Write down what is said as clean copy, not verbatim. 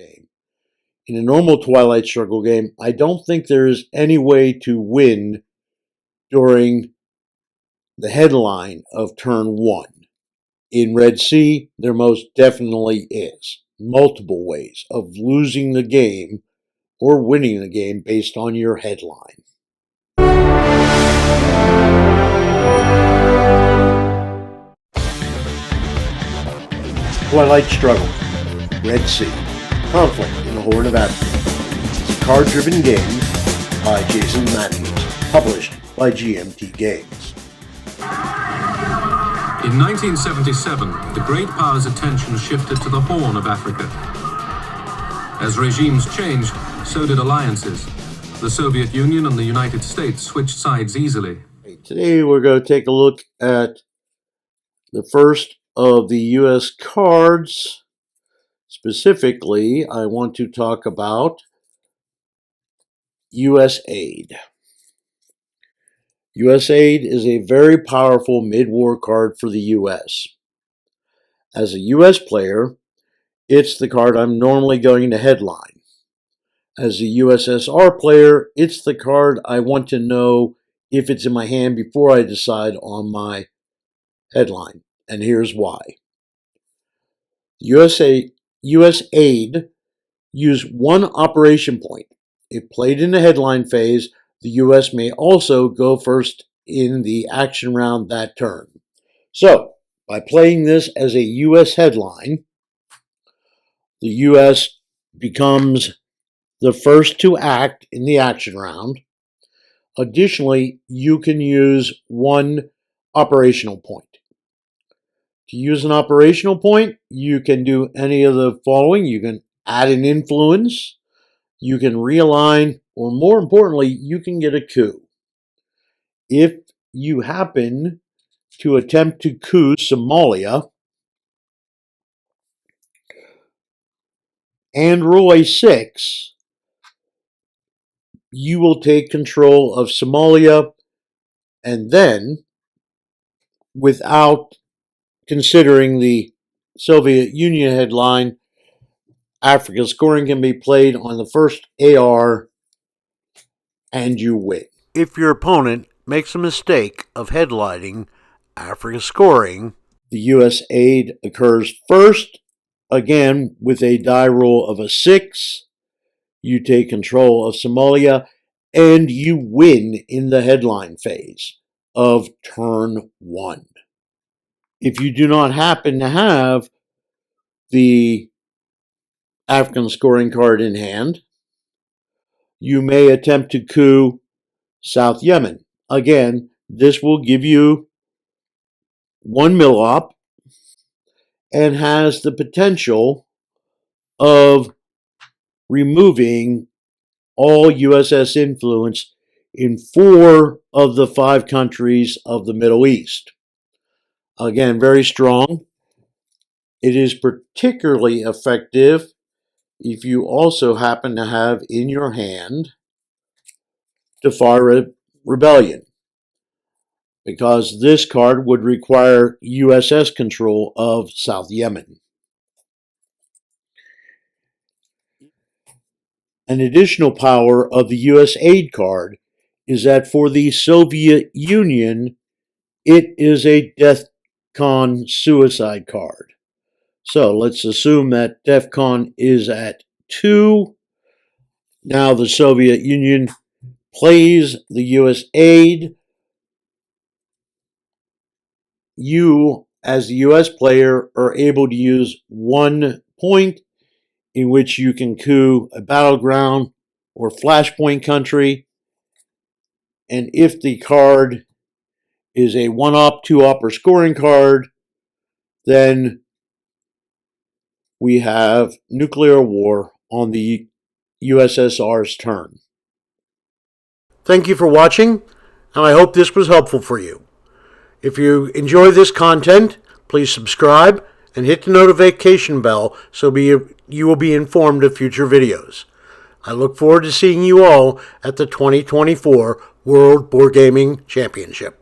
game. In a normal Twilight Struggle game, I don't think there is any way to win during the headline of turn 1. In Red Sea, there most definitely is multiple ways of losing the game or winning the game based on your headline. Twilight Struggle Red Sea, Conflict in the Horn of Africa. It's a card-driven game by Jason Matthews, published by GMT Games. In 1977, the great powers' attention shifted to the Horn of Africa. As regimes changed, so did alliances. The Soviet Union and the United States switched sides easily. Today we're going to take a look at the first of the U.S. cards. Specifically, I want to talk about USAID. USAID is a very powerful mid-war card for the U.S. As a U.S. player, it's the card I'm normally going to headline. As a USSR player, it's the card I want to know if it's in my hand before I decide on my headline. And here's why. USAID use one operation point. If played in the headline phase, the U.S. may also go first in the action round that turn. So, by playing this as a U.S. headline, the U.S. becomes the first to act in the action round. Additionally, you can use one operational point. To use an operational point, you can do any of the following. You can add an influence, you can realign, or more importantly, you can get a coup. If you happen to attempt to coup Somalia and roll a 6, you will take control of Somalia, and then, without considering the Soviet Union headline, Africa scoring can be played on the first AR and you win. If your opponent makes a mistake of headlining Africa scoring, the USAID occurs first, again with a die roll of a 6. You take control of Somalia and you win in the headline phase of turn 1. If you do not happen to have the African scoring card in hand, you may attempt to coup South Yemen. Again, this will give you 1 mil-op and has the potential of removing all USS influence in 4 of the 5 countries of the Middle East. Again, very strong. It is particularly effective if you also happen to have in your hand Defy Rebellion, because this card would require USS control of South Yemen. An additional power of the USAID card is that for the Soviet Union, it is a DEFCON suicide card. So let's assume that DEFCON is at 2. Now the Soviet Union plays the USAID. You, as the US player, are able to use 1 point in which you can coup a battleground or flashpoint country. And if the card is a 1-op, 2-op, or scoring card, then we have nuclear war on the USSR's turn. Thank you for watching, and I hope this was helpful for you. If you enjoy this content, please subscribe and hit the notification bell so you will be informed of future videos. I look forward to seeing you all at the 2024 World Board Gaming Championship.